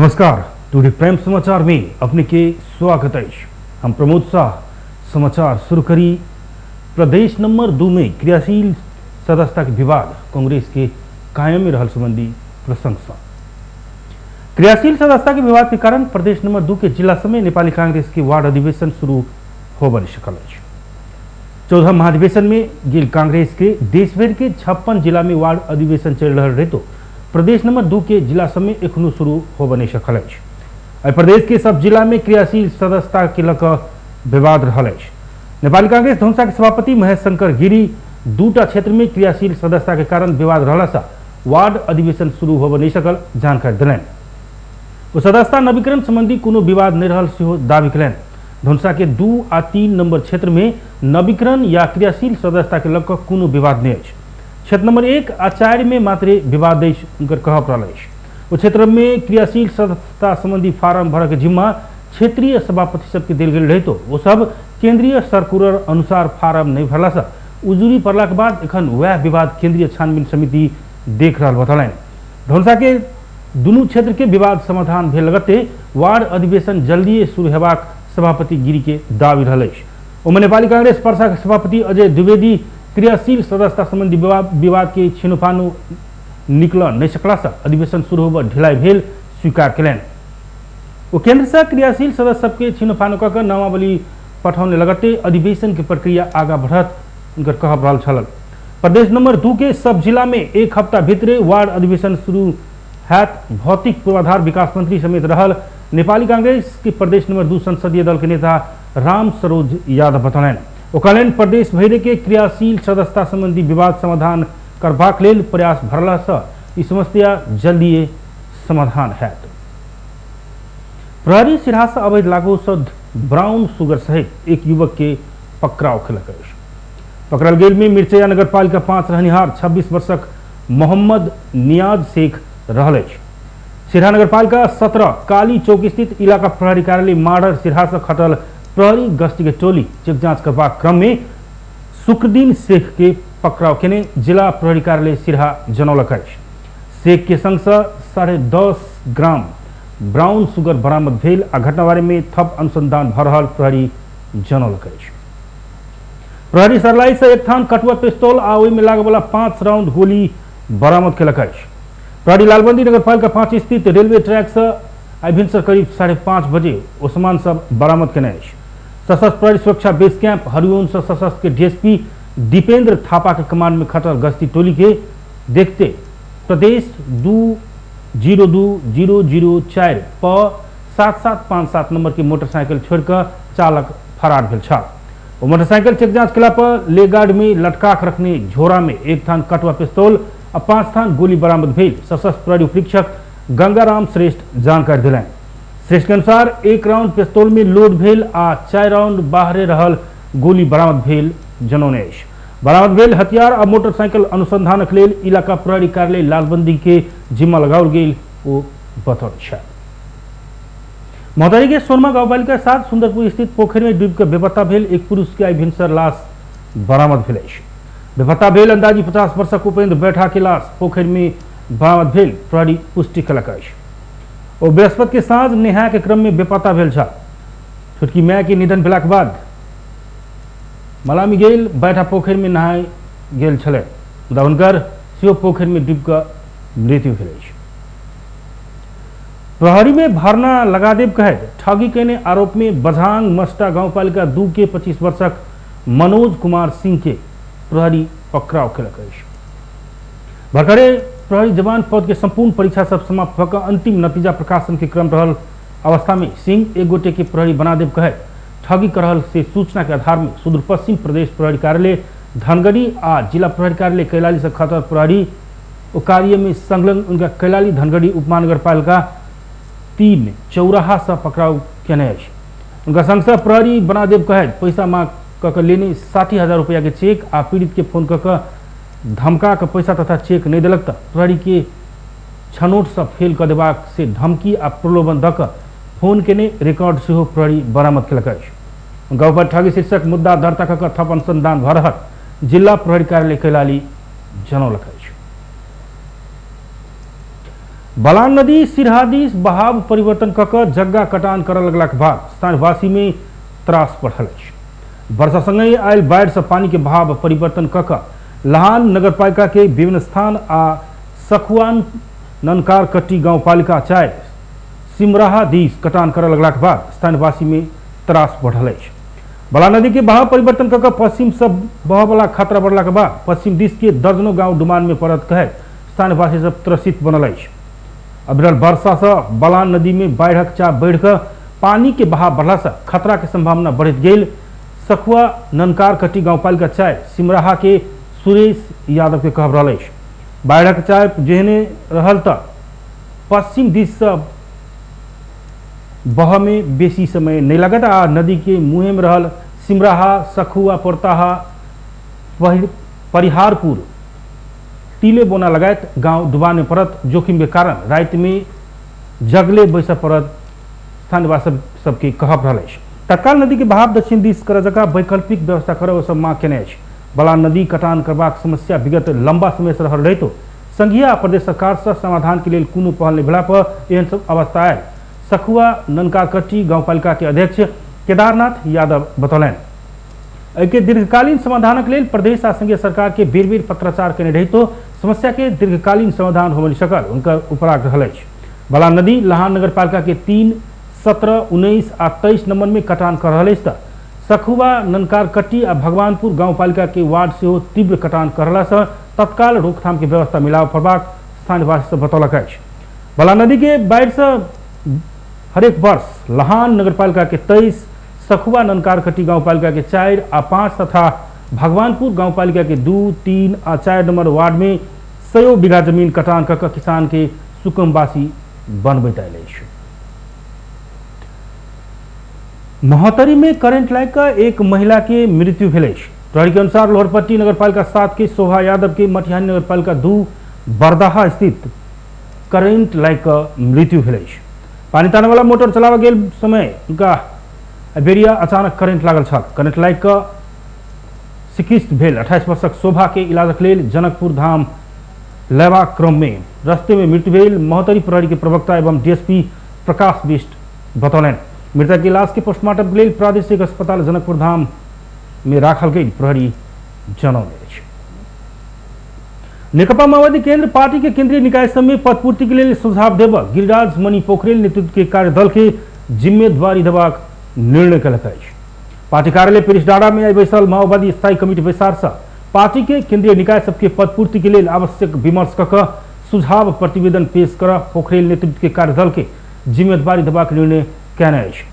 नमस्कार। Today prime समाचार में अपने के स्वागत है। हम प्रमोद शाह समाचार शुरू करी। प्रदेश नंबर 2 में क्रियाशील सदस्यता के विवाद कांग्रेस के कायम में रहल संबंधी प्रशंसा। क्रियाशील सदस्यता के विवाद के कारण प्रदेश नंबर 2 के जिला समेत नेपाली कांग्रेस के वार्ड अधिवेशन शुरू हो बन सकल है। 14 महाधिवेशन में गिल कांग्रेस के देश भर के 56 जिला में वार्ड अधिवेशन चल रहा रहे तो प्रदेश नंबर 2 के जिला समेत एखनो शुरू हो बने सकल है। प्रदेश के सब जिला में क्रियाशील सदस्यता के लक विवाद रहल है। नेपाली कांग्रेस धनुषा के सभापति महेश शंकर गिरी दूटा क्षेत्र में क्रियाशील सदस्यता के कारण विवाद रहला सा वार्ड अधिवेशन शुरू हो बने सकल जानकारी दिलन। वो सदस्यता नवीकरण संबंधी कोनो विवाद नहीं रहल सेहो दावी कलन। धनुषा के 2 आ 3 नंबर क्षेत्र में नवीकरण या क्रियाशील सदस्यता के लक कोनो विवाद नहीं है। क्षेत्र नंबर 1 आ 4 में मात्र विवाद उनकर कहब रहा है। वो क्षेत्र में क्रियाशील सदस्यता संबंधी फार्म भर के जिम्मा क्षेत्रीय सभापति सबके दिल गई रहे तो वो सब केंद्रीय सर्कुलर अनुसार फार्म नहीं भरला सा उजूरी पड़ला के बाद एखन वह विवाद केंद्रीय छानबीन समिति देख रहा बतलन। धनुषा के दुनू क्षेत्र के विवाद समाधान भेल लगते वार्ड अधिवेशन जल्दी शुरू हेबाक सभापति गिरी के दावी रहा है। ओमे नेपाली कांग्रेस पर्सा के सभापति अजय द्विवेदी क्रियाशील सदस्यता संबंधी विवाद के छिनोफानो निकल नहीं सकला सा अधिवेशन शुरू होब ढिलाई भेल स्वीकार कलन। वो केंद्र से क्रियाशील सदस्य सबके छिनोफानो कक नामावली पठाने लगते अधिवेशन की प्रक्रिया आगा बढ़त उनकर कहब रहल छल। प्रदेश नंबर 2 के सब जिला में एक हफ्ता भीतर वार्ड अधिवेशन शुरू हैत भौतिक पूर्वाधार विकास मंत्री समेत रहल नेपाली कांग्रेस के प्रदेश नंबर 2 संसदीय दल के नेता राम सरोज यादव बतलन। वो कहलन प्रदेश भर के क्रियाशील सदस्यता संबंधी विवाद समाधान करबाक लेल प्रयास भरला सा ई समस्या जल्दी समाधान हैत। प्रहरी सिराहा से अवैध लागू शब्द ब्राउन शुगर सहित एक युवक के पकड़ाव खेलक। पकड़ल गेल में मिर्चया नगर पालिका 5 रहनिहार 26 वर्षक मोहम्मद नियाज शेख रहल है। सिराहा नगर पालिका 17 काली चौक स्थित इलाका प्रहरी कार्यालय माडर सिराहा से खटल प्रहरी गश्ती के टोली चेक जांच करवा क्रम में शुक्रदीन शेख के पकड़ाव केने जिला प्रहरी कार्यालय सिराहा जनौलक। शेख के संग 10.5 ग्राम ब्राउन शुगर बरामद भेल आ घटना बारे में थप अनुसंधान भ रहल प्रहरी जनौलक। प्रहरी सरलाई से एक थान कटुआ पिस्तौल आ ओहि में लागे वाला 5 राउंड गोली बरामद केलक। प्रहरी लालबंदी नगर पालिका 5 स्थित रेलवे ट्रैक से आई भिनसर करीब 5:30 बजे ओसमान सब बरामद केने। सशस्त्र प्रहरी सुरक्षा बेस कैंप हरिओम से सशस्त्र के डीएसपी दीपेंद्र थापा के कमांड में खटल गश्ती टोली के देखते प्रदेश 202-004 प 7757 नंबर के मोटरसाइकिल छोड़कर चालक फरार भेल छल। वो मोटरसाइकिल चेक जांच केला पर लेगार्ड में लटका के रखने झोरा में एक थान कटुआ पिस्तौल और 5 थान गोली बरामद भेल सशस्त्र प्रहरी उपरीक्षक गंगाराम श्रेष्ठ जानकारी दिलन। श्रेष्ठ के अनुसार 1 राउंड पिस्तौल में लोड भेल आ 4 राउंड बाहरे रहल गोली बरामद भेल जनौने। बरामद भेल हथियार और मोटरसाइकिल अनुसंधानक लेल इलाका प्रहरी कार्यालय लालबंदी के जिम्मा लगाओल गेल ओ बतौल छै। मोहतरी के सोनमा गांवपालिका 7 सुंदरपुर स्थित पोखर में डूब कर बेपत्ता भेल एक पुरुष के आई भिनसर लाश बरामद भेल। बेपत्ता भेल अंदाजी 50 वर्षक उपेंद्र बैठा के लाश पोखर में बरामद भेल प्रहरी पुष्टि कलक। और बृहस्पति के साँझ नहाय के क्रम में बेपत्ता भेल छल। छोटकी माय के निधन भेला के बाद मलामी गेल बैठा पोखर में नहाय गेल छले मुदा हुनकर सेहो पोखर में डूब कर मृत्यु भेल। प्रहरी में भरना लगा देव कहे ठगी केने आरोप में बझांग मस्टा गांवपालिका 2 के 25 वर्षक मनोज कुमार सिंह के प्रहरी पकड़ाव केलक। भरखरे प्रहरी जवान पद के संपूर्ण परीक्षा सब समाप्त होकर अंतिम नतीजा प्रकाशन के क्रम रहल अवस्था में सिंह एक गोटे के प्रहरी बना देव कहे ठगी करहल से सूचना के आधार में सुदूर पश्चिम प्रदेश प्रहरी कार्यालय धनगढ़ी आ जिला प्रहरी कार्यालय कैलाली से खतर प्रहरी कार्य में संलग्न उनका कैलाली धनगढ़ी उपमहानगर पालिका 3 चौराहा से पकड़ाव केने। उनका संग प्रहरी बना देव कहे पैसा मांग कक लेने 60,000 रुपया के चेक आ पीड़ित के फोन कक धमका के पैसा तथा चेक नहीं दिलक तो प्रहरी के छनौट से फेल कर देबाक से धमकी आ प्रलोभन दक फोन केने रिकॉर्ड से प्रहरी बरामद केलक। उनका ऊपर ठगी शीर्षक मुद्दा दर्ता कक थप अनुसंधान भ रहल जिला प्रहरी कार्यालय कैलाली जनौलक। बलान नदी सिरहादीस बहाव परिवर्तन कक जग्गा कटान कर लगला के बाद स्थानीयवासी में त्रास बढ़ल अछि। वर्षा संगे आयल बाढ़ से पानी के बहाव परिवर्तन कक लहान नगरपालिका के विभिन्न स्थान आ सखुआन ननकार कट्टी गांवपालिका चाय सिमराहा दीस कटान कर लगला के बाद स्थानीयवासी में त्रास बढ़ल अछि। बलान नदी के बहाव परिवर्तन कक पश्चिम से बह वाला खतरा बढ़ला के बाद पश्चिम दिश के दर्जनों गांव डुबान में पड़त कहे स्थानीयवासी सब त्रसित बनल अछि। अविरल वर्षा से बलान नदी में बाढ़क चाप बढ़ कर पानी के बहाव बढ़ला से खतरा के संभावना बढ़त गेल। सखुआ ननकार कट्टी गांवपालिका चाय सिमराहा के सुरेश यादव के कहब रहल अछि। बाढ़क चाप जेहने रहल त पश्चिम दिश से बह में बेसी समय नहीं लगत आ नदी के मुँह में रहल सिमराहा सखुआ पोरताहा परिहारपुर टीले बोना लगायत गांव डुबान में पड़त जोखिम के कारण रात में जगले बैस पड़त स्थानीयवासी सबके कहब रहल अछि। तत्काल नदी के बहाव दक्षिण दिश कर जगह वैकल्पिक व्यवस्था करब सब मांग केने अछि। बलान नदी कटान करबाक समस्या विगत लंबा समय से रहल रहितो संघीय आ प्रदेश सरकार से समाधान के लिए कोनो पहल नहीं भेला पर एहन सब अवस्था आयल सखुआ ननकारकट्टी गांवपालिका के अध्यक्ष केदारनाथ यादव बतौलन। एके दीर्घकालीन समाधानक लेल प्रदेश आ संघीय सरकार के बेर बेर पत्राचार केने रही तो समस्या के दीर्घकालीन समाधान हो सकल उनकर उपराग रहल अछि। बलान नदी लहान नगरपालिका के 3, 17, 19 आ 23 नंबर में कटान कर रहल अछि। सखुआ ननकारकट्टी आ भगवानपुर गांवपालिका के वार्ड से तीव्र कटान करला से तत्काल रोकथाम के व्यवस्था मिलाव करबाक स्थानीयवासी से बतौलक अछि। बलान नदी के बाढ़ से हरेक वर्ष लहान नगरपालिका के 23, सखुआ ननकारकट्टी गांवपालिका के 4 आ 5 तथा भगवानपुर गांवपालिका के 2, 3 आ 4 नंबर वार्ड में 100 बीघा जमीन कटान कर किसान के सुकमवासी बनबैत आयल अछि। महोत्तरी में करंट लाग कर एक महिला के मृत्यु भेल अछि। प्रहरी के अनुसार लोहरपट्टी नगरपालिका 7 के शोभा यादव के मटिहानी नगरपालिका 2 बरदाहा स्थित करंट लाग कर मृत्यु भेल अछि। पानी ताने वाला मोटर चलावा गेल समय उनका बेरिया अचानक करंट लागल छल। करंट लाग कर चिकित्सित भेल 28 वर्षक शोभा के इलाजक लेल जनकपुर धाम लेवा क्रम में रस्ते में मृत्यु भेल। महोत्तरी प्रहरी के प्रवक्ता एवं डीएसपी प्रकाश बिष्ट बतौलन। मृतक के लाश के पोस्टमार्टम के लिए प्रादेशिक अस्पताल जनकपुर धाम में राखल गई प्रहरी जनौने अछि। नेकपा माओवादी केंद्र पार्टी के केंद्रीय निकाय सब में पद पूर्ति के लिए सुझाव देव गिरिराज मणि पोखरेल नेतृत्व के कार्यदल के जिम्मेदारी देबाक निर्णय कलक अछि। पार्टी कार्यालय पिरिसडाड़ा में आई बैसल माओवादी स्थायी कमिटी बैसार से पार्टी के केंद्रीय निकाय सबके पद पूर्ति के लिए आवश्यक विमर्श कऽ सुझाव प्रतिवेदन पेश कर पोखरेल नेतृत्व के कार्यदल के जिम्मेदारी देबाक निर्णय कैने अछि।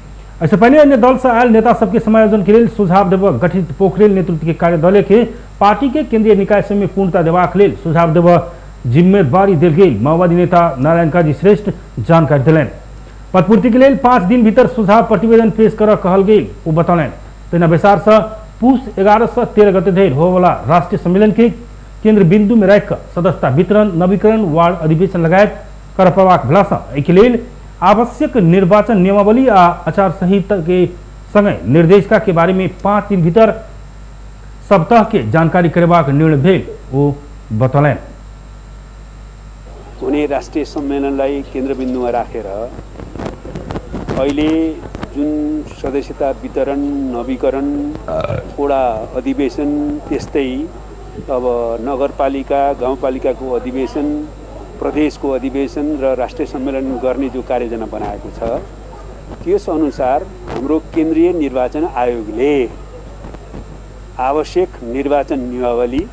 ऐसे पहले अन्य दल से आयल नेता सबके समायोजन के लिए सुझाव देव गठित पोखरेल नेतृत्व के कार्यदल के पार्टी के केंद्रीय निकाय सब में पूर्णता देबाक लेल सुझाव देव जिम्मेदारी देल गेल माओवादी नेता नारायण काजी श्रेष्ठ जानकारी दिलन। पद पूर्ति के लिए 5 दिन भीतर सुझाव प्रतिवेदन पेश कर कहल गेल वो बतौलन। तेना बैसार से पूस 11 से 13 गते धरि हो वाला राष्ट्रीय सम्मेलन के केंद्र बिंदु में रख सदस्यता वितरण नवीकरण वार्ड अधिवेशन लगायत कर पबाक भेला से एहि लेल आवश्यक निर्वाचन नियमावली आ आचार संहिता के संगे निर्देशिका के बारे में 5 दिन भीतर सप्ताह के जानकारी करबाक निर्णय भेल वो बतौलन। हुने राष्ट्रिय सम्मेलनलाई केन्द्रबिन्दुमा राखेर अहिले जुन सदस्यता वितरण नवीकरण वडा अधिवेशन त्यस्तै अब नगरपालिका गाउँपालिकाको अधिवेशन प्रदेशको अधिवेशन र राष्ट्रिय सम्मेलन गर्ने जो कार्ययोजना बनाएको छ त्यस अनुसार हाम्रो केन्द्रीय निर्वाचन आयोगले आवश्यक निर्वाचन नियमावली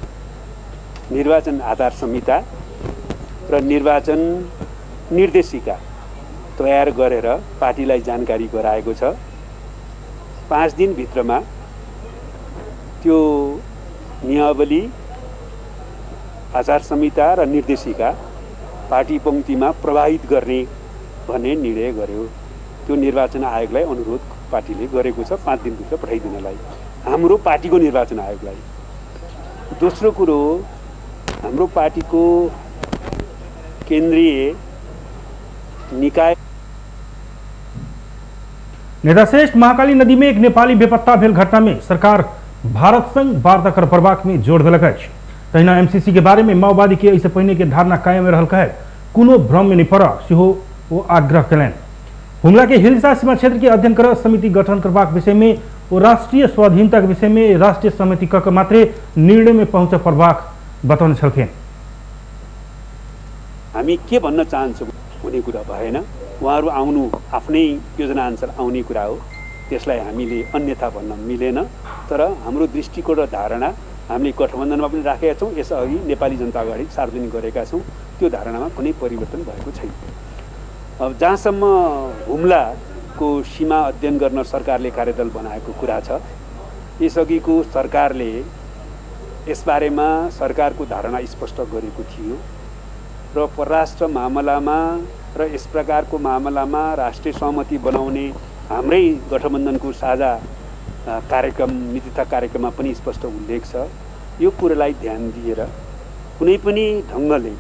निर्वाचन आधार संहिता र निर्वाचन निर्देशिका तयार गरेर पार्टीलाई जानकारी गराएको छ। 5 दिन भित्रमा त्यो नियमावली आचार संहिता र निर्देशिका पार्टी पंक्तिमा प्रवाहित गर्ने भन्ने निर्णय गर्यो। त्यो निर्वाचन आयोगलाई अनुरोध पार्टीले गरेको छ 5 दिनभित्र पठाइदिनलाई हाम्रो पार्टीको निर्वाचन आयोगलाई। दोस्रो कुरो हाम्रो पार्टीको केन्द्रीय निकाय नेता श्रेष्ठ महाकाली नदी में एक नेपाली बेपत्ता भेल घटना में सरकार भारत संग वार्ता कर प्रबाक में जोर दिलक अछि। तहिना एमसीसी के बारे में माओवादी के इससे पहले के धारणा कायम रहल कहे कुनो भ्रम में नहीं पड़ा सिहो वो आग्रह करें। हुमला के हिल्सा सीमा क्षेत्र के अध्ययन कर समिति गठन करबाक विषय में वो राष्ट्रीय स्वाधीनता के विषय में राष्ट्रीय समिति कक मात्रै निर्णय में पहुँच पर्बाक बताउन छलखेन। हामी के भन्न चाहन्छौँ हुने कुरा भएन। उहाँहरू आउनु आफ्नै योजना अनुसार आउने कुरा हो, त्यसलाई हामीले अन्यथा भन्न मिलेन। तर हाम्रो दृष्टिकोण र धारणा हामीले गठबन्धनमा पनि राखेका छौँ, यसअघि नेपाली जनता अगाडि सार्वजनिक गरेका छौँ। त्यो धारणामा कुनै परिवर्तन भएको छैन। अब जहाँसम्म हुम्लाको सीमा अध्ययन गर्न सरकारले कार्यदल बनाएको कुरा छ, यसअघिको सरकारले यसबारेमा सरकारको धारणा स्पष्ट गरेको थियो र परराष्ट्र मामलामा र यस प्रकारको मामलामा राष्ट्रिय सहमति बनाउने हाम्रै गठबन्धनको साझा कार्यक्रम नीति तथा कार्यक्रममा पनि स्पष्ट उल्लेख छ। यो कुरालाई ध्यान दिएर कुनै पनि ढङ्गले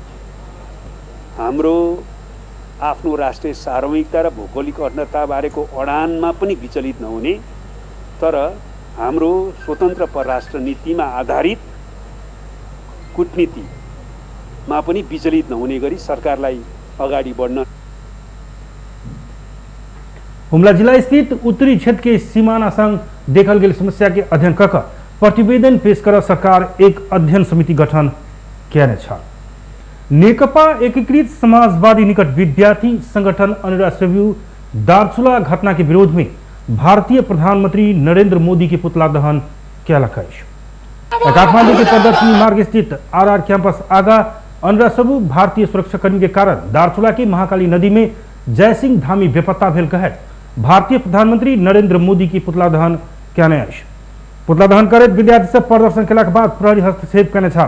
हाम्रो आफ्नो राष्ट्रिय सार्वभौमिकता र भौगोलिक अखण्डताबारेको अडानमा पनि विचलित नहुने, तर हाम्रो स्वतन्त्र परराष्ट्र नीतिमा आधारित कूटनीतिमा पनि विचलित नहुने गरी सरकारलाई अगाडि बढ्न। हुम्ला जिला स्थित उत्तरी क्षेत्र के सीमाना संग देखल गई समस्या के अध्ययन कर प्रतिवेदन पेश कर सरकार एक अध्ययन समिति गठन किया छ। नेकपा एकीकृत समाजवादी निकट विद्यार्थी संगठन अनुराग सेव्यू दार्चुला घटना के विरोध में भारतीय प्रधानमंत्री नरेंद्र मोदी के पुतला दहन किया लखाइश। काठमांडू के प्रदर्शनी मार्ग स्थित आरआर कैंपस आगा अनुराग सेव्यू भारतीय सुरक्षाकर्मी के कारण दार्चुला की महाकाली नदी में जयसिंह धामी बेपत्ता भेल कहे भारतीय प्रधानमंत्री नरेंद्र मोदी की पुतला दहन किया पुतला दहन करे विद्यार्थी सब प्रदर्शन के बाद प्रहरी हस्तक्षेप करने छा।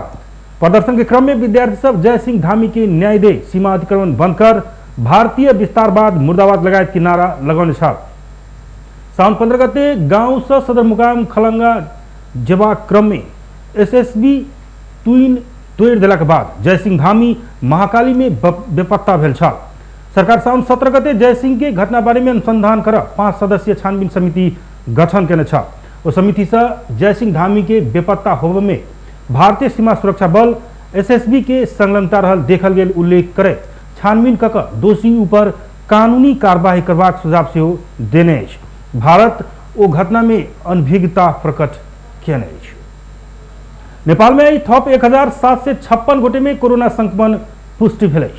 प्रदर्शन के क्रम में विद्यार्थी सब जयसिंह धामी के न्याय दे, सीमा अतिक्रमण बंद कर, भारतीय विस्तारवाद मुर्दाबाद लगायत की नारा लगाने छा। साउन 15 गते गांव से सदरमुकाम खलंगा जवा क्रम में एसएसबी तुइन तोड़ दिला के बाद जयसिंह धामी महाकाली में बेपत्ता भेल छा। सरकार साउन 17 गते जयसिंह के घटना बारे में अनुसंधान कर 5 सदस्यीय छानबीन समिति गठन करने छा। उस समिति से जयसिंह धामी के बेपत्ता होवे में भारतीय सीमा सुरक्षा बल एसएसबी के संलग्नता रहल देखल गेल उल्लेख करे छानबीन कक दोषी ऊपर कानूनी कार्यवाही करबाक सुझाव से देने। भारत ओ घटना में अनभिज्ञता प्रकट किया। नेपाल में थप 1756 गोटे में कोरोना संक्रमण पुष्टि भेल।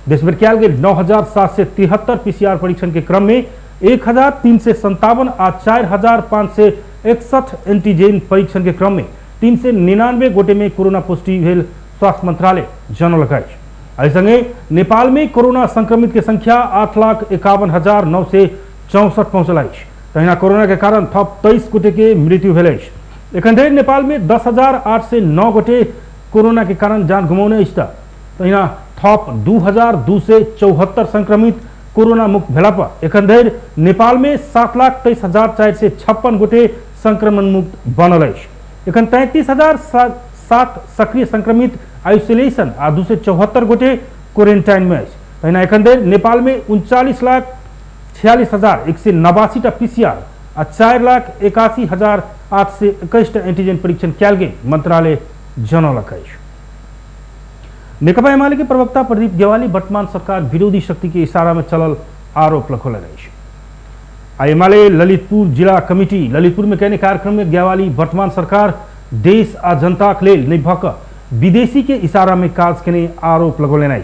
देश में किया गए 9773 पीसीआर परीक्षण के क्रम में 1357 आ 4561 एंटीजेन परीक्षण के क्रम में 399 गोटे में कोरोना पुष्टि भेल स्वास्थ्य मंत्रालय जनौलक। संगे नेपाल में कोरोना संक्रमित के संख्या 8,51,964 पहुंचल। तहिना कोरोना के कारण थप 23 गोटे के मृत्यु भेल। एखन धरि नेपाल में 10,809 गोटे कोरोना के कारण जान गुमाउने। तहिना थप 2,274 संक्रमित कोरोना मुक्त भेला पर एखन धरि नेपाल में 7,23,456 गोटे संक्रमण मुक्त बनल। एखन 33,007 सक्रिय संक्रमित आइसोलेशन आ 274 गोटे क्वारेंटाइन में। तहिना एखन धरि नेपाल में 39,46,189 पीसीआर आ 4,81,821 एंटीजन परीक्षण किया गए मंत्रालय जनौलक। नेकपा एमाले के प्रवक्ता प्रदीप ग्यावाली वर्तमान सरकार विरोधी शक्ति के इशारा में चलल आरोप लगौलन। एमाले ललितपुर जिला कमिटी ललितपुर में कहने कार्यक्रम में ग्यावाली वर्तमान सरकार देश आ जनता के लेल नहीं भक विदेशी के इशारा में काज केने आरोप लगौलन।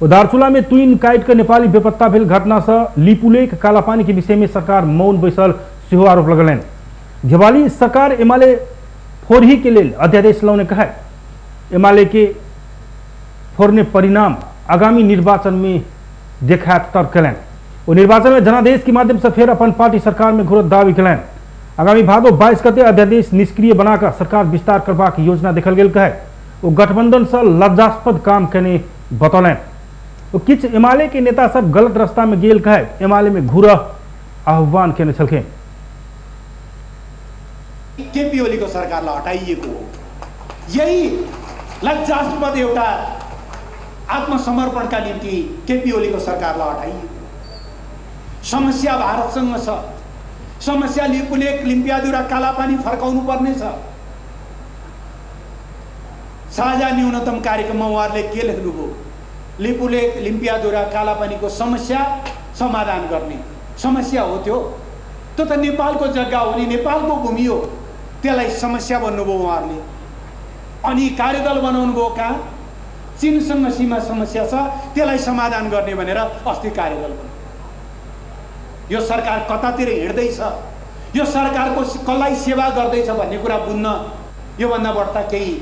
दार्चुला में तुइन काट के नेपाली बेपत्ता भेल घटना से लिपुलेक कालापानी के विषय में सरकार मौन बैसल सेहो आरोप लगौलन। ग्यावाली सरकार एमाले फोरही के लेल अध्यादेश लाउने कहा। एमाले के फोरने परिणाम आगामी निर्वाचन में देखा तर्क कलन। वो निर्वाचन में जनादेश के माध्यम से फिर अपन पार्टी सरकार में घोर दावी कलन। आगामी भादो 22 गते अध्यादेश निष्क्रिय बनाकर सरकार विस्तार करबाक योजना देखल गेल कहे। वो गठबंधन से लज्जास्पद काम करने बतौलन। वो किछ एमाले के नेता सब गलत रास्ता में गेल कहे एमाले में घूर आह्वान करने छलखेन। केपी ओली को सरकार हटाइएको यही लज्जास्पद एउटा आत्मसमर्पण का निम्ति केपी ओली को सरकार हटाइयो। समस्या भारतसँग छ। समस्या लिपुलेक लिम्पियादुरा कालापानी फर्काउनु पर्ने छ। साझा न्यूनतम कार्यक्रममा उहाँहरूले के लेख्नुभयो? लिपुलेक लिम्पियाधुरा कालापानीको समस्या समाधान गर्ने समस्या हो त्यो त नेपालको जग्गा हो नि नेपालको भूमि हो त्यसलाई समस्या भन्नुभयो उहाँहरूले अनि कार्यदल बनाउनु भयो कहाँ चीनसँग सीमा समस्या छ त्यसलाई समाधान गर्ने भनेर अस्ति कार्यदल बनायो यो सरकार कतातिर हिँड्दैछ यो सरकारको कसलाई सेवा गर्दैछ भन्ने कुरा बुझ्न योभन्दा बढ्ता केही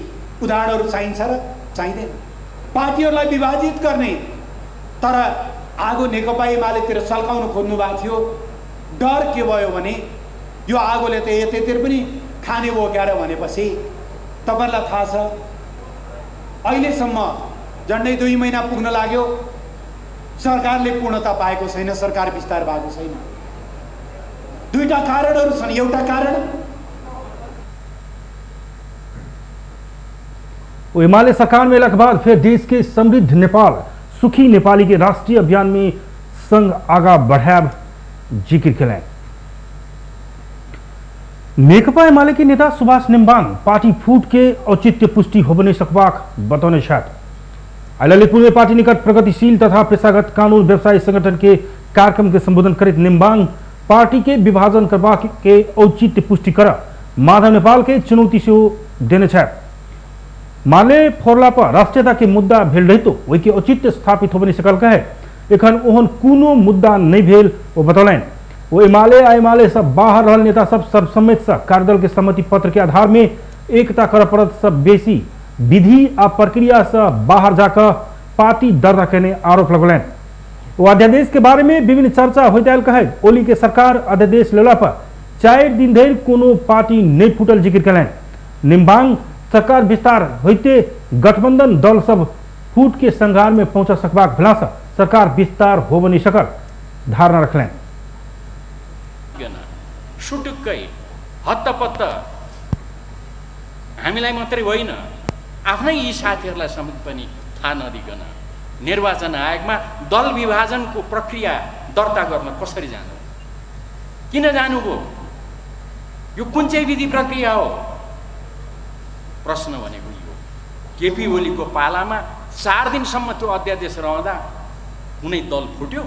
उदाहरणहरू चाहिन्छ र चाहिँदैन पार्टीहरूलाई विभाजित गर्ने तर आगो नेकपा एमालेतिर सल्काउन खोज्नु भएको थियो डर के भयो भने यो आगोले त यतैतिर पनि खाने बोक्याएर भनेपछि तपाईँलाई थाहा छ अहिलेसम्म झन्डै 2 महिना पुग्न लाग्यो सरकारले पूर्णता पाएको छैन सरकार विस्तार भएको छैन दुईटा कारणहरू छन् एउटा कारण एमाले सरकार में के बाद फिर देश के समृद्ध नेपाल सुखी नेपाली के राष्ट्रीय अभियान में संघ आगा बढ़ाब जिक्र करें। नेकपा एमाले के नेता सुभाष नेम्बाङ पार्टी फूट के औचित्य पुष्टि हो नहीं सकबाक बताने छात ललितपुर में पार्टी निकट प्रगतिशील तथा पेशागत कानून व्यवसायी संगठन के कार्यक्रम के संबोधन करित नेम्बाङ पार्टी के विभाजन करवा के औचित्य पुष्टि कर माधव नेपाल के चुनौती से देने छात माले फोरला पर राष्ट्रीयता के मुद्दा भेल रही तो वही के औचित्य स्थापित हो नहीं सकल कहे एखन ओहन कोनो मुद्दा नहीं भेल वो बतौलन वो एमाले सब बाहर रहल नेता सब सर्वसम्मति से कार्यदल के सहमति पत्र के आधार में एकता कर पड़त सब बेसी विधि आ प्रक्रिया से बाहर जाकर पार्टी दर्ता करने आरोप लगौलन वो अध्यादेश के बारे में विभिन्न चर्चा होते कहे ओली के सरकार अध्यादेश लेला पर 4 दिन धरि कोनो पार्टी नहीं फूटल जिक्र कलन नेम्बाङ सरकार विस्तार होते गठबंधन दल सब फूट के संघार में पहुंचा सकबाक भेला सरकार विस्तार हो नहीं सकल धारणा रखलें सुटुक्कै हत्तपत्त हामीलाई मात्रै होइन आफ्नै यी साथीहरूलाई समेत पनि थाहा नदिकन निर्वाचन आयोगमा दल विभाजनको प्रक्रिया दर्ता गर्न कसरी जानु किन जानुभयो यो कुन चाहिँ विधि प्रक्रिया हो प्रश्न भनेको यो केपी ओलीको पालामा 4 दिनसम्म त्यो अध्यादेश रहँदा कुनै दल फुट्यो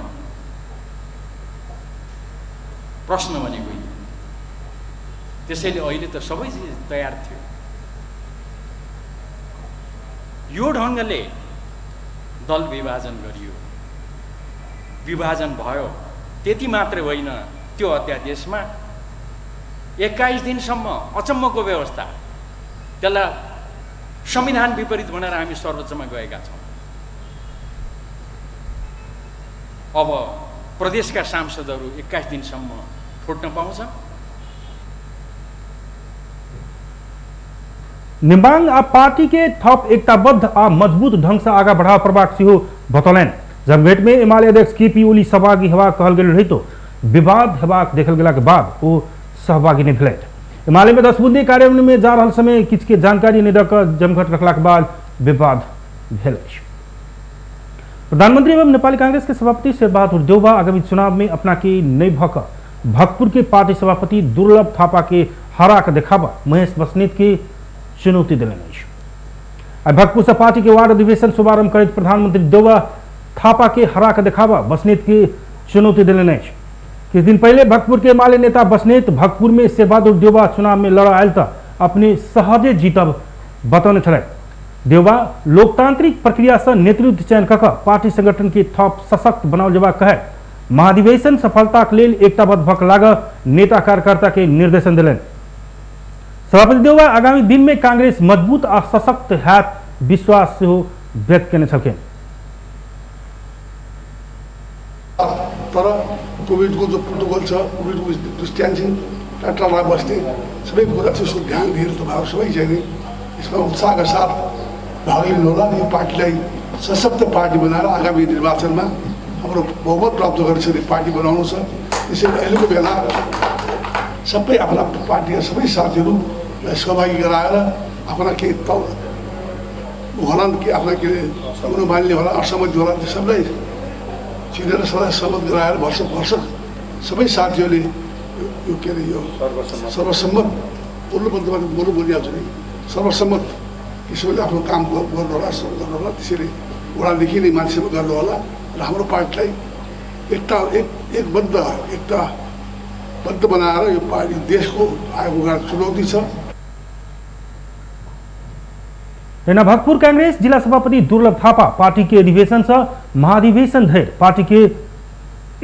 प्रश्न भनेको यो त्यसैले अहिले त सबै चिज तयार थियो यो ढङ्गले दल विभाजन गरियो विभाजन भयो त्यति मात्रै होइन त्यो अध्यादेशमा 21 दिनसम्म अचम्मको व्यवस्था त्यसलाई संविधान विपरीत भनेर हामी सर्वोच्चमा गएका छौँ अब प्रदेशका सांसदहरू 21 दिनसम्म फुट्न पाउँछ नेम्बाङ आप पार्टी के थप एकताबद्ध आ मजबूत ढंग से आगा बढ़ाव प्रभाग सिहो बतौलन जमघेट में एमाले अध्यक्ष केपी ओली सहभागी हेबा कहल गेल रही तो विवाद हेबाक देखल गेला के बाद वो सहभागी नहीं भेलैथ एमाले में 10 बुंदी कार्यान्वयन में जा रहा समय किछ के जानकारी नहीं दक जमघट रखला के बाद विवाद भेल। प्रधानमंत्री एवं नेपाली कांग्रेस के सभापति शेरबहादुर देउवा आगामी चुनाव में अपना के नई भक्तपुर के पार्टी सभापति दुर्लभ थापा के हरा के देखावा महेश बस्नेत के चुनौती दिले भक्तपुर से पार्टी के वार्ड अधिवेशन शुभारंभ कर प्रधानमंत्री देउवा थापा के हरा के देखावा बस्नेत के चुनौती दिले कुछ दिन पहले भक्तपुर के एमाले नेता बस्नेत भक्तपुर में शेरबहादुर देउवा चुनाव में लड़ आयल तो अपने सहजे जीतब बतौने छल देउवा लोकतांत्रिक प्रक्रिया से नेतृत्व चयन कक पार्टी संगठन के थप सशक्त बनाओल जबा कहे महाधिवेशन सफलता के लिए एकताबद्ध भक लाग नेता कार्यकर्ता के निर्देशन दिलन सभापति देउवा आगामी दिन में कांग्रेस मजबूत और सशक्त हैत विश्वास से व्यक्त करने छलके तर कोभिडको जो प्रोटोकल छ कोभिडको डिस्टेन्सिङ टाढा बस्ने सबै कुरा त्यसको ध्यान दिएर तपाईहरु सबैजनाले यसमा उत्साहका साथ भाग लिनु होला यो पार्टीलाई सशक्त पार्टी बनाएर आगामी निर्वाचनमा हाम्रो बहुमत प्राप्त गरेर पार्टी बनाउनु छ त्यसैले अहिलेको बेला सबै आफ्ना पार्टीका सबै साथीहरूलाई सहभागी गराएर आफ्ना के होला कि आफ्ना के अनुमानले होला असहमति होला त्यो सबलाई चिनेर सबै सहमत गराएर वर्ष सबै साथीहरूले यो के अरे यो सर्वसम्मत बोल्नु बोलिहाल्छु नि सर्वसम्मत किसिमले आफ्नो काम गर्नु होला त्यसैले वडादेखि नै मान्छेमा गर्नु होला र हाम्रो पार्टीलाई एकताबद्ध बनाएर यो पार्टी देशको आएको चुनौती छ। भक्तपुर कांग्रेस जिला सभापति दुर्लभ थापा पार्टी के अधिवेशन से महाधिवेशन धैर पार्टी के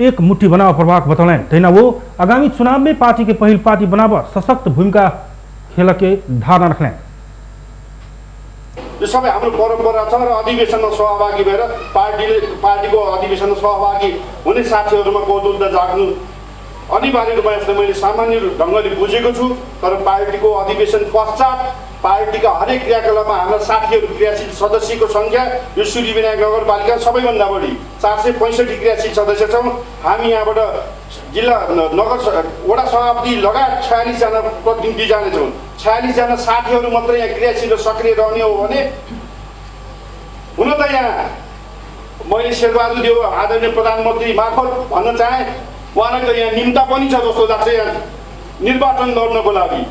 एक मुट्ठी बनाव प्रभाव बतौलन। तैना वो आगामी चुनाव में पार्टी के पहल पार्टी बनाव सशक्त भूमिका खेल के धारणा रखलें। यो सबै हाम्रो परम्परा छ र अधिवेशनमा सहभागी भएर पार्टीको अधिवेशनमा सहभागी हुने साथीहरूमा कौतुकता जाग्नु अनिवार्य रूपमा यसलाई मैले सामान्य ढङ्गले बुझेको छु। तर पार्टीको अधिवेशन पश्चात पार्टीका हरेक क्रियाकलापमा हाम्रा साथीहरू क्रियाशील सदस्यको सङ्ख्या यो सूर्यविनायक नगरपालिका सबैभन्दा बढी 465 क्रियाशील सदस्य छौँ। हामी यहाँबाट जिल्ला वडा सभापति लगायत 46 जना प्रतिनिधि जानेछौँ। 46 जना साथीहरू मात्रै यहाँ क्रियाशील र सक्रिय रहने हो भने हुन त यहाँ मैले शेरबहादुर देव आदरणीय प्रधानमन्त्री मार्फत भन्न चाहे उहाँलाई त यहाँ निम्ता पनि छ जस्तो लाग्छ। यहाँ निर्वाचन लड्नको लागि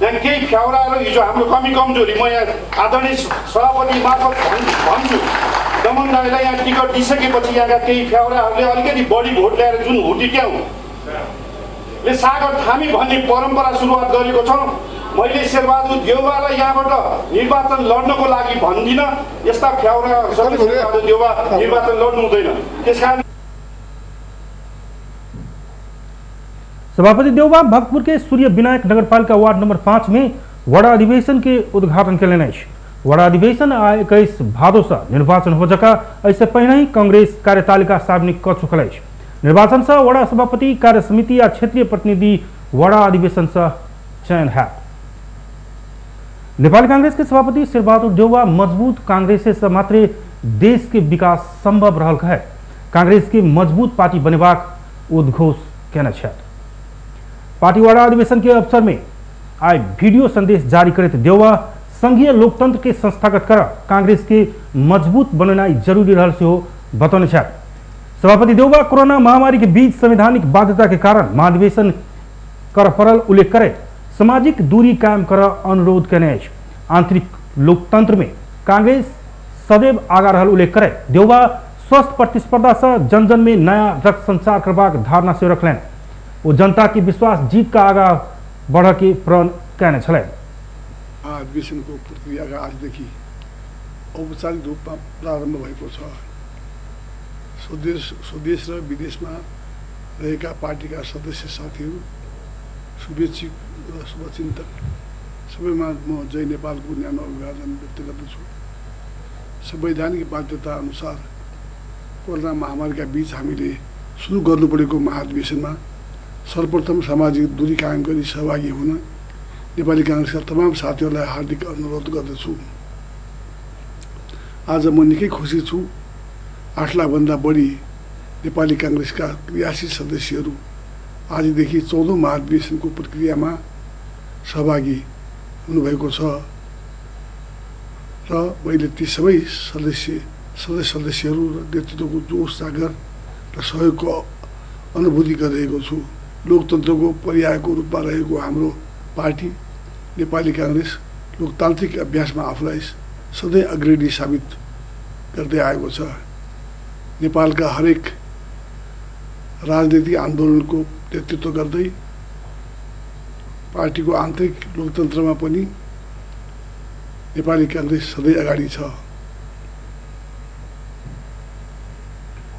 यहाँ केही फ्याउराहरू हिजो हाम्रो कमजोरी म यहाँ आदरणीय सभापति मार्फत भन्छु दमन राईलाई यहाँ टिकट दिइसकेपछि यहाँका केही फ्याउराहरूले अलिकति बढी भोट ल्याएर जुन हुर्क्याउले सागर थामी भन्ने परम्परा सुरुवात गरेको छौँ। मैले शेरबहादुर देउवालाई यहाँबाट निर्वाचन लड्नको लागि भन्दिनँ। यस्ता फ्याउराहरूसँग शेरबहादुर देउवा निर्वाचन लड्नु हुँदैन। त्यसकारण सभापति देउवा भक्तपुर के सूर्य विनायक नगरपालिका वार्ड नंबर 5 में वडा अधिवेशन के उद्घाटन के लिए वडा अधिवेशन 21 भादो से निर्वाचन हो जका ऐसे पहले ही कांग्रेस कार्यतालिका सार्वजनिक कर चुकल। निर्वाचन से वडा सभापति कार्य समिति या क्षेत्रीय प्रतिनिधि वडा अधिवेशन से चयन है। नेपाली कांग्रेस के सभापति शेरबहादुर देउवा मजबूत कांग्रेस से मात्र देश के विकास संभव रहल है। कांग्रेस के मजबूत पार्टी बनेबाक उद्घोष कहना है। पार्टी वडा अधिवेशन के अवसर में आए वीडियो संदेश जारी करते देउवा संघीय लोकतंत्र के संस्थागत कर कांग्रेस के मजबूत बननाई जरूरी रहल से हो बतौने छा। सभापति देउवा कोरोना महामारी के बीच संवैधानिक बाध्यता के कारण महाधिवेशन कर पड़ल उल्लेख करे सामाजिक दूरी कायम कर अनुरोध करने। आंतरिक लोकतंत्र में कांग्रेस सदैव आगा रहल उल्लेख करे देउवा स्वस्थ प्रतिस्पर्धा से जन जन में नया रक्त संचार करबाक धारणा से रखलें। वो जनता की विश्वास जीत का आगा बढ़ के प्रण कहने छले। अधिवेशनको प्रक्रियाका आजदेखि औपचारिक रूपमा प्रारम्भ भएको छ। स्वदेश र विदेशमा रहेका पार्टीका सदस्य साथीहरू शुभेच्छुक र शुभचिन्तक सबैमा म जय नेपालको न्यानो अभिवादन व्यक्त गर्दछु। संवैधानिक बाध्यता अनुसार कोरोना महामारीका बीच हामीले सुरु गर्नु परेको महाधिवेशनमा सर्वप्रथम सामाजिक दूरी कायम गरी सहभागी हुन नेपाली कांग्रेसका तमाम साथीहरूलाई हार्दिक अनुरोध गर्दछु। आज म निकै खुसी छु। 8 लाखभन्दा बढी नेपाली कांग्रेसका क्रियाशील सदस्यहरू आजदेखि 14औं महाधिवेशनको प्रक्रियामा सहभागी हुनुभएको छ र मैले ती सबै सदस्यहरू र नेतृत्वको जोश जागर र सहयोगको अनुभूति गरिरहेको छु। लोकतन्त्रको पर्यायको रूपमा रहेको हाम्रो पार्टी नेपाली कांग्रेस लोकतान्त्रिक अभ्यासमा आफूलाई सधैँ अग्रणी साबित गर्दै आएको छ। नेपालका हरेक राजनीतिक आन्दोलनको नेतृत्व गर्दै पार्टीको आन्तरिक लोकतन्त्रमा पनि नेपाली कांग्रेस सधैँ अगाडि छ।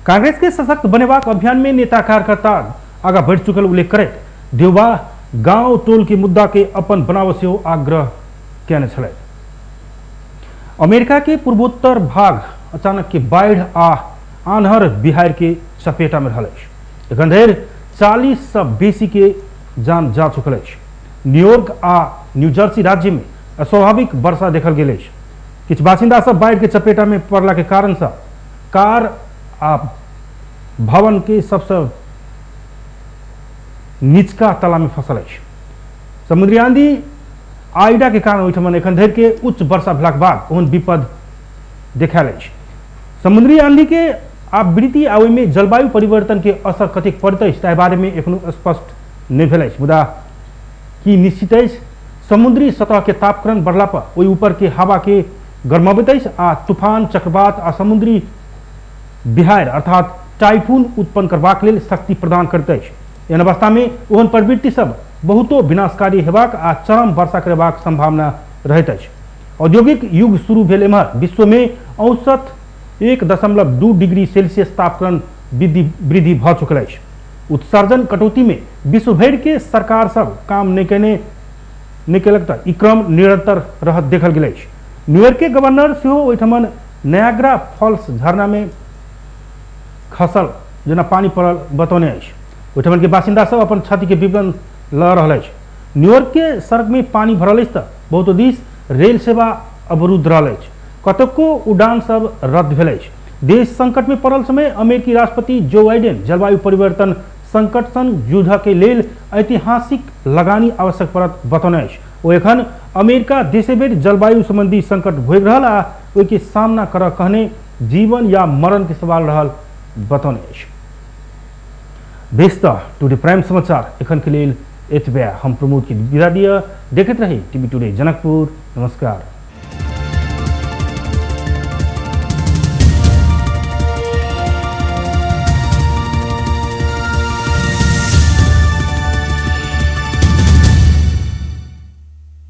कांग्रेस के सशक्त बनेबाक अभियान में नेता कार्यकर्ता आगा बढ़ चुकल उल्लेख करे देउवा गांव टोल के मुद्दा के अपन बनाव से आग्रह कहने छले। अमेरिका के पूर्वोत्तर भाग अचानक के बाढ़ आन्हर बिहार के चपेटा में रहल। गंधेर 40 से बेसी के जान जा चुकल। न्यूयॉर्क आ न्यूजर्सी राज्य में अस्वाभाविक वर्षा देखल गेल। किछ बासिंदा सब बाढ़ के चपेटा में पड़ला के कारण से कार आ भवन के सबसे निचका तला में फसल है। समुद्री आंधी आइडा के कारण ओहिठमन एखन धरि के उच्च वर्षा भेलाक बाद ओहन विपद देखायल अछि। समुद्री आंधी के आवृत्ति आ ओहिमे जलवायु परिवर्तन के असर कतेक पड़त अछि ताहि बारे में एखनो स्पष्ट नहि भेल अछि। मुदा की निश्चित अछि समुद्री सतह के तापक्रम बढ़ला पर ओहि ऊपर के हवा के गर्मावत अछि आ तूफान, चक्रवात आ समुद्री बिहाड़ि अर्थात टाइफून उत्पन्न करबाक लेल शक्ति प्रदान करैत अछि। एहन अवस्था में ओहन प्रवृत्ति सब बहुतो विनाशकारी हेबाक आ चरम वर्षा करबाक संभावना रहैत अछि। औद्योगिक युग शुरू भेल एम्हर विश्व में औसत 1.2 डिग्री सेल्सियस तापक्रम वृद्धि भ चुकल अछि। उत्सर्जन कटौती में विश्व भर के सरकार सब काम नहीं केलक तऽ ई क्रम निरंतर रहत देखल गेल अछि। न्यूयॉर्क के गवर्नर सेहो ओहिठमन नायग्रा फॉल्स झरना में खसल जेना पानी पड़ल बतौने अछि। ओहिठमन के बासिंदा सब अपन क्षति के विवरण ल रहल अछि। न्यूयॉर्क के सड़क में पानी भरल अछि तऽ बहुतो दिस रेल सेवा अवरुद्ध रहल अछि, कतको उड़ान सब रद्द भेल अछि। देश संकट में पड़ल समय अमेरिकी राष्ट्रपति जो बाइडेन जलवायु परिवर्तन संकट संग जूझ के लेल ऐतिहासिक लगानी आवश्यक पड़त बतौने अछि। ओ एखन अमेरिका देशे बेर जलवायु संबंधी संकट भोगि रहल आ ओहि के सामना करऽ कहने जीवन या मरण के सवाल रहल बतौने अछि। बेस्ता टुडे प्राइम समाचार एखन के लेल एतबे। हम प्रमोद के विदा दिया। देखते रही टीवी टुडे जनकपुर। नमस्कार।